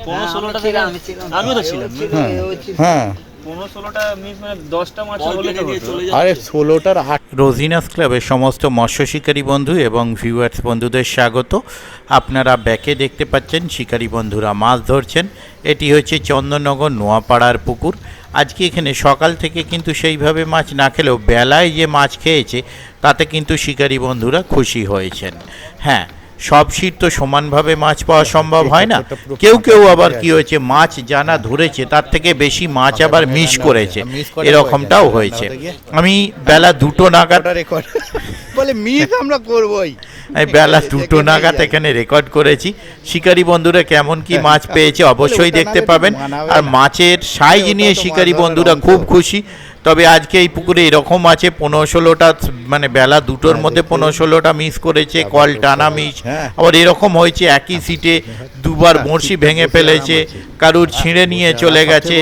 15-16টা থেকে আমিও তো ছিলাম। হ্যাঁ 15-16টা মিস মানে 10টা মাছ হলে তো হতো। আরে 16টার 8। রোজিনাস ক্লাবের সমস্ত মৎস্য শিকারী বন্ধু এবং ভিউয়ার্স বন্ধুদের স্বাগত। আপনারা ব্যাকে দেখতে পাচ্ছেন শিকারী বন্ধুরা মাছ ধরছেন। এটি হচ্ছে চন্দননগর নোয়াপাড়ার পুকুর। আজকে এখানে সকাল থেকে কিন্তু সেইভাবে মাছ না খেলেও বেলায় যে মাছ খেয়েছে তাতে কিন্তু শিকারী বন্ধুরা খুশি হয়েছেন। হ্যাঁ, সব শীত তো সমানভাবে মাছ পাওয়া সম্ভব হয় না। কেউ কেউ আবার কি হয়েছে, মাছ জানা ধরেছে তার থেকে বেশি মাছ আবার মিস করেছে, এরকমটাও হয়েছে। আমি বেলা 2টো নাগাদ বলে মিস আমরা করবই, বেলা 2টো নাগাদ এখানে রেকর্ড করেছি। শিকারী বন্ধুরা কেমন কি মাছ পেয়েছে অবশ্যই দেখতে পাবেন। আর মাছের সাইজ নিয়ে শিকারী বন্ধুরা খুব খুশি। তবে আজকে এই পুকুরে এরকম আছে 15-16টা, মানে বেলা 2টোর মধ্যে 15-16টা মিস করেছে, কল টানা মিস। আবার এরকম হয়েছে একই সিটে দুবার বড়শি ভেঙে ফেলেছে, কারুর ছিঁড়ে নিয়ে চলে গেছে,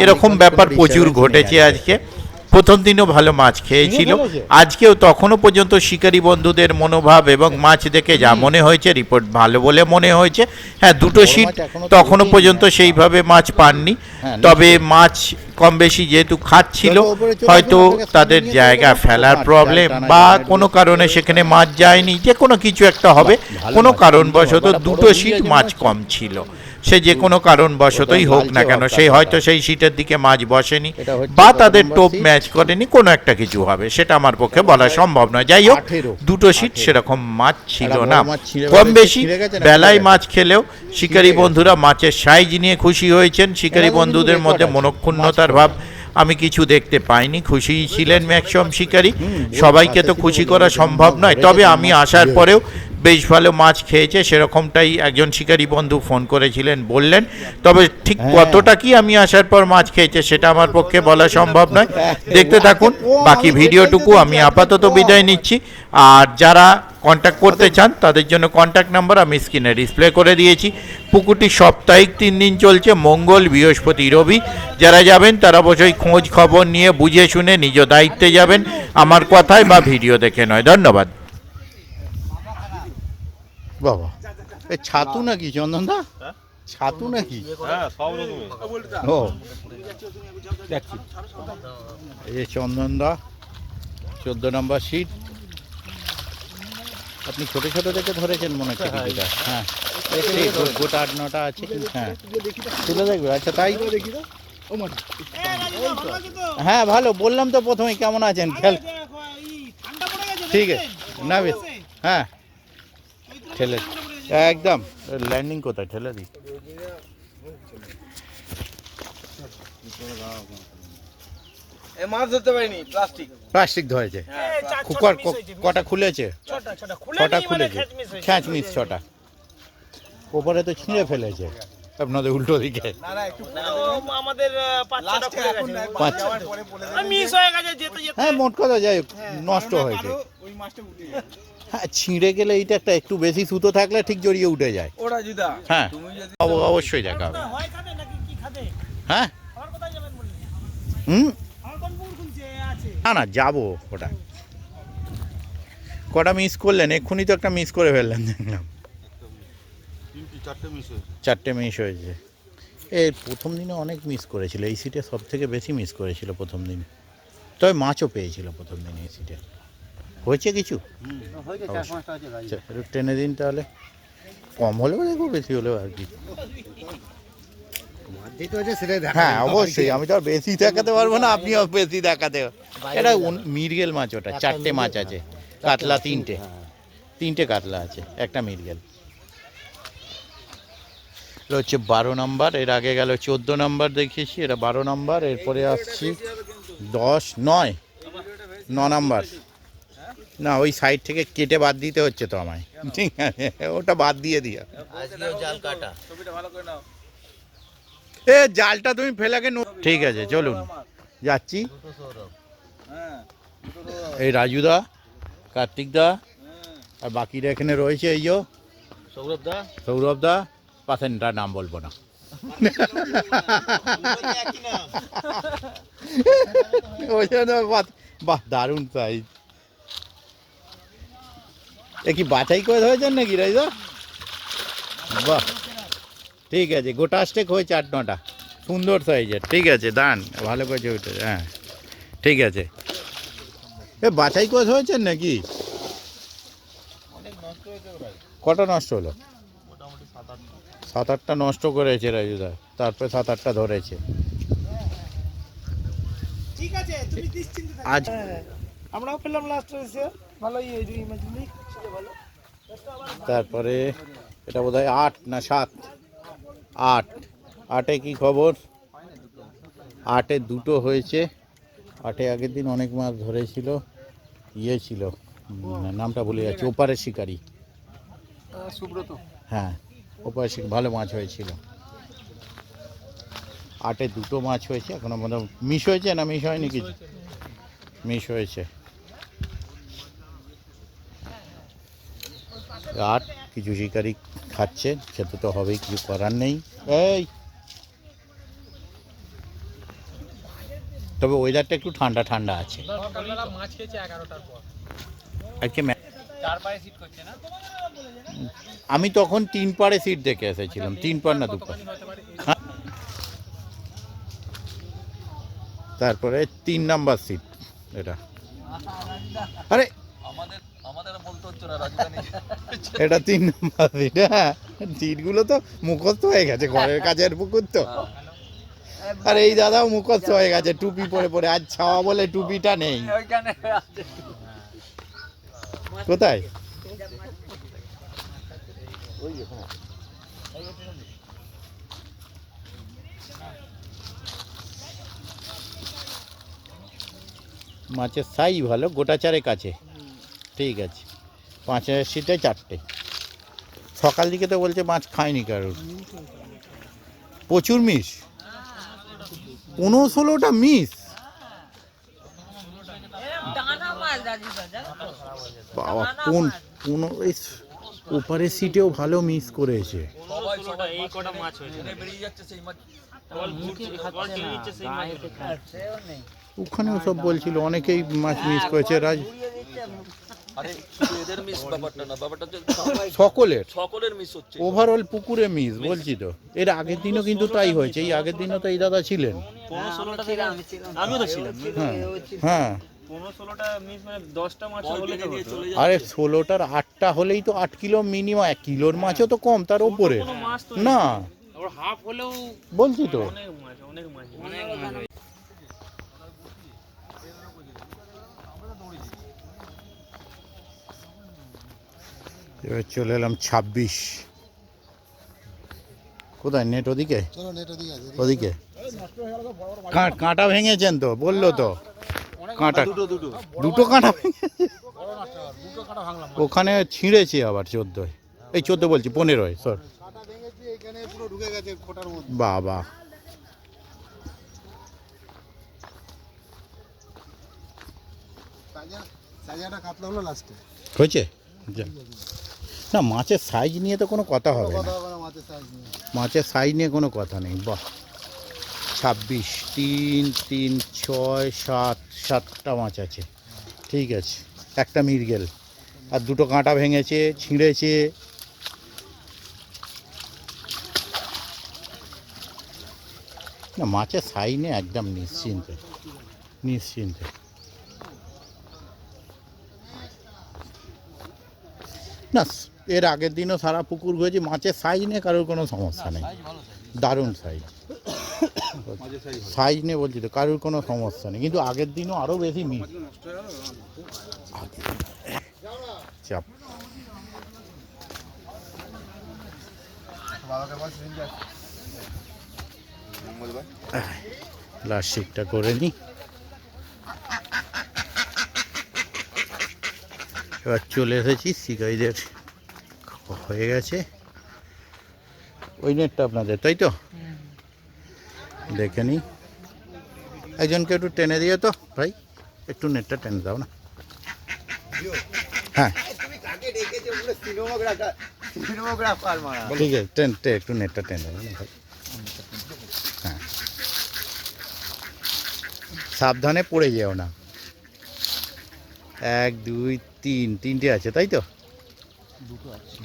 এরকম ব্যাপার প্রচুর ঘটেছে আজকে। প্রথম দিনও ভালো মাছ খেয়েছিল, আজকেও তখনও পর্যন্ত শিকারী বন্ধুদের মনোভাব এবং মাছ দেখে যা মনে হয়েছে, রিপোর্ট ভালো বলে মনে হয়েছে। হ্যাঁ, 2টো সিট তখনও পর্যন্ত সেইভাবে মাছ পাননি, তবে মাছ কম বেশি যেহেতু খাচ্ছিল, হয়তো তাদের জায়গা ফেলার প্রবলেম বা কোনো কারণে সেখানে মাছ যায়নি, যে কোনো কিছু একটা হবে। কোনো কারণবশত 2টো সিট মাছ কম ছিল, সে যে কোনো কারণবশতই হোক না কেন, সেই হয়তো সেই সিটের দিকে মাছ বসেনি বা তাদের টোপ ম্যাচ করেনি, কোনো একটা কিছু হবে, সেটা আমার পক্ষে বলা সম্ভব নয়। যাই হোক, 2টো সিট সেরকম মাছ ছিল না। কম বেশি বেলায় মাছ খেলেও শিকারী বন্ধুরা মাছের সাইজ নিয়ে খুশি হয়েছেন। শিকারী বন্ধুদের মধ্যে মনক্ষুণ্ণতার ভাব আমি কিছু দেখতে পাইনি, খুশি ছিলেন ম্যাক্সিমাম শিকারী। সবাইকে তো খুশি করা সম্ভব নয়, তবে আমি আসার পরেও বেশ ভালো মাছ খেয়েছে সেরকমটাই একজন শিকারী বন্ধু ফোন করেছিলেন, বললেন। তবে ঠিক কতটা কি আমি আসার পর মাছ খেয়েছে সেটা আমার পক্ষে বলা সম্ভব নয়। দেখতে থাকুন বাকি ভিডিওটুকু। আমি আপাতত বিদায় নিচ্ছি। আর যারা কন্ট্যাক্ট করতে চান তাদের জন্য কন্ট্যাক্ট নাম্বার আমি স্ক্রিনে ডিসপ্লে করে দিয়েছি। পুকুরটি সাপ্তাহিক 3 দিন চলছে, মঙ্গল, বৃহস্পতি, রবি। যারা যাবেন তারা অবশ্যই খোঁজ খবর নিয়ে বুঝে শুনে নিজ দায়িত্বে যাবেন, আমার কথায় বা ভিডিও দেখে নয়। ধন্যবাদ। বাবা এ ছাতু নাকি চন্দনদা? ছাতু নাকি? ও এই চন্দনদা 14 নম্বর সিট। আপনি ছোট ছোট দেখে ধরেছেন মনে হচ্ছে কিছুটা। হ্যাঁ, গোটা 8-9টা আছে। হ্যাঁ, তুলে দেখবে। আচ্ছা, তাই হ্যাঁ, ভালো বললাম তো প্রথমে। কেমন আছেন? খেল ঠিক আছে না, বেশ। হ্যাঁ, ঠেলে একদম ল্যান্ডিং কোথায় ঠেলে দিই। মাছ ধরতে পারিনি, প্লাস্টিক ধরেছে। কটা খুলেছে? 6টা খুলেছে, খ্যাঁচ মিস 6টা। ওপরে তো ছিঁড়ে ফেলেছে আপনাদের উল্টো দিকে। হ্যাঁ, মোট কথা যাই নষ্ট হয়েছে। হ্যাঁ, ছিঁড়ে গেলে এইটা একটা একটু বেশি সুতো থাকলে ঠিক জড়িয়ে উঠে যায়। হ্যাঁ, অবশ্যই দেখা হবে। হ্যাঁ, না না, যাবো। ওটা কটা মিস করলেন? এক্ষুনি তো একটা মিস করে ফেললেন দেখলাম। 4টে মিস হয়েছে। এই প্রথম দিনে অনেক মিস করেছিল, এই সিটে সব থেকে বেশি মিস করেছিল প্রথম দিনে। তবে মাছও পেয়েছিল প্রথম দিনে এই সিটে। হয়েছে কিছু, একটু টেনে দিন তাহলে। কম হলেও দেখো, বেশি হলেও আর কি। হ্যাঁ, অবশ্যই। আমি তো আর বেশি দেখাতে পারবো না, আপনিও বেশি দেখাতে। এটা মৃগেল মাছ, ওটা 4টে মাছ আছে, কাতলা 3টে কাতলা আছে, একটা মৃগেল। এটা হচ্ছে 12 নম্বর। এর আগে গেল 14 নম্বর দেখিয়েছি, এটা 12 নম্বর। এরপরে আসছি 10, 9 নম্বর। না, ওই সাইড থেকে কেটে বাদ দিতে হচ্ছে তো আমায়। ঠিক আছে, ওটা বাদ দিয়ে দিয়া। জাল কাটা, এ জালটা তুমি ফেলাকে। ঠিক আছে, চলুন যাচ্ছি। এই রাজুদা, কার্তিকদা আর বাকিরা এখানে রয়েছে। এই যে সৌরভদা, পাশেরটার নাম বলবো না। বাহ, দারুণ সাইজ। এ কি বাছাই করে ধরেছেন নাকি রাজুদা? বাহ, ঠিক আছে, গোটা স্টেক হয়েছে 8-9টা, সুন্দর সাইজের। ঠিক আছে, দান ভালো করেছে ওইটা। হ্যাঁ ঠিক আছে। এ বাছাই করে হয়েছেন নাকি? কটা নষ্ট হলো? 7-8টা নষ্ট করেছে রাজুদা, তারপরে 7-8টা ধরেছে। ঠিক আছে, তুমি নিশ্চিন্তে থাকো। আজ আমরাও পেলাম লাস্টে এসে, ভালোই এই দুই ম্যাচ ভালো। তারপরে এটা বোধহয় 8 না 7, 8। 8-এ কি খবর? 8-এ 2টো হয়েছে। 8-এ আগের দিন অনেক মাছ ধরেছিল, ইয়ে ছিল, নামটা ভুলে যাচ্ছি, ওপারের শিকারি, সুব্রত। হ্যাঁ ওপারের শিকারি, ভালো মাছ হয়েছিল। 8-এ 2টো মাছ হয়েছে, এখনো মনে মিস হয়েছে না মিস হয়নি কিছু? মিস হয়েছে। 8 কিছু শিকারি খাচ্ছে, খেতে তো হবেই, কিছু করার নেই। এই তবে ওয়েদারটা একটু ঠান্ডা ঠান্ডা আছে। মাছ খেয়েছে 11টার পর। আজকে চার পায়ে সিট করছে না? আমি তখন 3 পাড়ে সিট দেখে এসেছিলাম, 3 পাড় না 2 পাড়। হ্যাঁ। তারপরে 3 নাম্বার সিট এটা। আরে এটা 3 নাম্বার সিট। হ্যাঁ, সিটগুলো তো মুখস্থ হয়ে গেছে, ঘরের কাছের পুকুর তো। আর এই দাদাও মুখস্থ হয়ে গেছে, টুপি পরে পরে। আজ ছাওয়া বলে টুপিটা নেই। কোথায়? মাছের সাইজ ভালো, গোটা চারেক আছে। ঠিক আছে, 5000 সিটে 4টে। সকাল দিকে তো বলছে মাছ খায়নি কারোর, প্রচুর মিস। 15-16টা মিস, বাবা। কোন ওপারের সিটেও ভালো মিস করেছে। এই কটা মাছ হয়েছে ওখানেও সব বলছিল, অনেকেই মাছ মিস করেছে। রাজ সকলের মিস হচ্ছে, ওভারঅল পুকুরে মিস বলছি তো। এর আগের দিনও কিন্তু তাই হয়েছে, এই আগের দিনও তো এই দাদা ছিলেন। 15-16টা থেকে আমিও তো ছিলাম। হ্যাঁ হ্যাঁ, 15-16টা মিস মানে 10টা মাছ হলে তো হতো। আরে 16টার 8টা হলেই তো 8 কিলো মিনিমাম। 1 কিলোর মাছও তো কম, তার উপরে মাছ তো না ওর হাফ হলেও বলছি তো। অনেক মাছ। এবার চলে এলাম 26। কোথায় নেট? ওদিকে ওদিকে কাঁটা ভেঙেছেন তো, বললো তো কাঁটা, দুটো কাঁটা ভেঙেছে। ওখানে ছিঁড়েছে আবার 14, এই 14 বলছি 15, সর। বাবা, হয়েছে না? মাছের সাইজ নিয়ে তো কোনো কথা হবে না, মাছের সাইজ নিয়ে কোনো কথা নেই। বাহ, 26, 3, 3, 6, 7, 7টা মাছ আছে। ঠিক আছে, একটা মিরগেল, আর 2টো কাঁটা ভেঙেছে, ছিঁড়েছে। না, মাছের সাইজ নিয়ে একদম নিশ্চিন্তে, নিশ্চিন্তে। না, এর আগের দিনও সারা পুকুর হয়েছে, মাছের সাইজ নিয়ে কারোর কোনো সমস্যা নেই, দারুণ সাইজ। সাইজ নিয়ে বলছি তো, কারোর কোনো সমস্যা নেই। কিন্তু আগের দিনও আরও বেশি মিস। চাপ প্লাস্টিকটা করে নি। এবার চলে এসেছি শিকারীদের, হয়ে গেছে। ওই নেটটা আপনাদের, তাই তো? দেখে নি, একজনকে একটু টেনে দিয়ে তো ভাই, একটু নেটটা টেনে দাও না। হ্যাঁ ঠিক আছে, একটু নেটটা টেনে দাও না ভাই। হ্যাঁ, সাবধানে পড়ে যেও না। 1, 2, 3, 3টে আছে, তাই তো?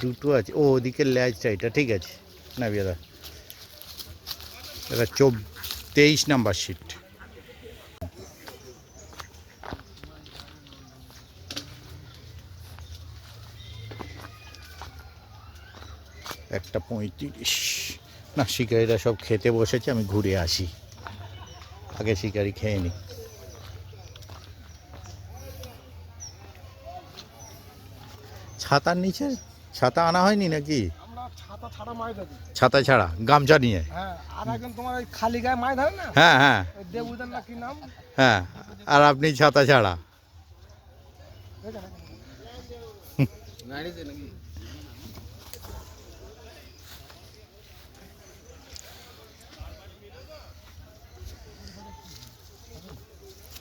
দুটো আছে। ও ওদিকে ল্যাজটা, এটা ঠিক আছে না বিয়াদা? এটা 23 নাম্বার সিট। একটা 35। না, শিকারীরা সব খেতে বসেছে, আমি ঘুরে আসি, আগে শিকারি খেয়ে নি। ছাতার নিচে ছাতা আনা হয়নি নাকি? আমরা ছাতা ছাড়া মাছ ধরি। ছাতা ছাড়া গামছা নিয়ে? হ্যাঁ, আর একজন তোমার ওই খালি গায়ে মাছ ধরে না, হ্যাঁ হ্যাঁ ওই দেবুদার না কি নাম, হ্যাঁ। আর আপনি ছাতা ছাড়া?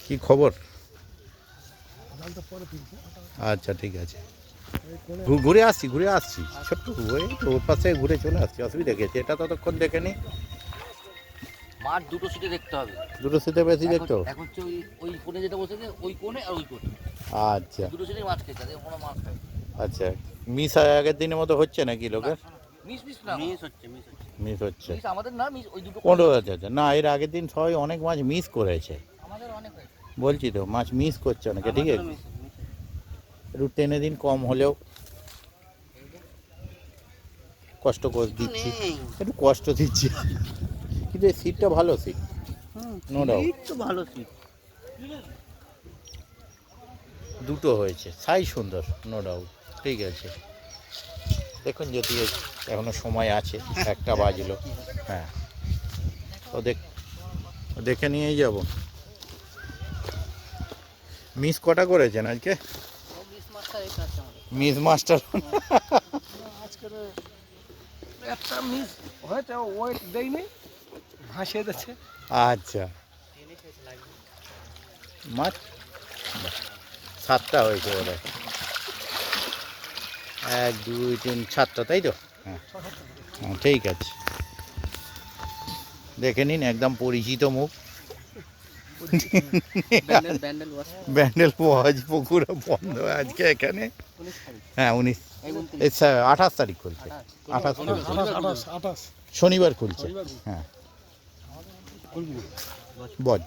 কি খবর? আচ্ছা ঠিক আছে, ঘুরে আসছি ছোট্ট ওই তো ওর পাশে ঘুরে চলে আসছি, অসুবিধা গেছে এটা ততক্ষণ দেখে নি। মাঠ দুটো সিটে দেখতে হবে, দুটো সিটে বেশি দেখতো। এখন হচ্ছে ওই কোণে যেটা বসেছে ওই কোণে আর ওই কোণে আচ্ছা দুটো সিটে মাছ খেতে হবে, কোনো মাছ খায় আচ্ছা। মিস আগের দিনের মতো হচ্ছে নাকি লোকের? মিস না মিস হচ্ছে মিস হচ্ছে মিস আমাদের না মিস ওই দুটো কোনটা? আচ্ছা আচ্ছা, না এর আগের দিন সবাই অনেক মাছ মিস করেছে, আমাদের অনেক হয়েছে। বলছি তো মাছ মিস করছে অনেকে, ঠিক আছে একটু টেনে দিন, কম হলেও কষ্ট করে দিচ্ছি, একটু কষ্ট দিচ্ছি, কিন্তু এই সিটটা ভালো সিট, নো ডাউট। তো ভালো সিট দুটো হয়েছে, সাইজ সুন্দর, নো ডাউট, ঠিক আছে। দেখুন যদি এখনো সময় আছে, একটা বাজলো, হ্যাঁ দেখে নিয়েই যাব। মিস কটা করেছেন আজকে? মিস মাছটা এই কাছে আমাদের মিস মাস্টার আজকের একটা মিস হয়েছে, ওয়েট দেয়নি, ভাসিয়ে দিচ্ছে। আচ্ছা, মাছ 7টা হয়েছে বোধ হয়, 1 2 3 7টা, তাই তো? হ্যাঁ হ্যাঁ, ঠিক আছে, দেখে নিন, একদম পরিচিত মুখ। ব্যান্ডেল ওয়াজ পুকুরে বন্ধ আজকে এখানে, হ্যাঁ 19 28 তারিখ খুলছে, 28 খুলছে, 28 শনিবার খুলছে, হ্যাঁ বজ।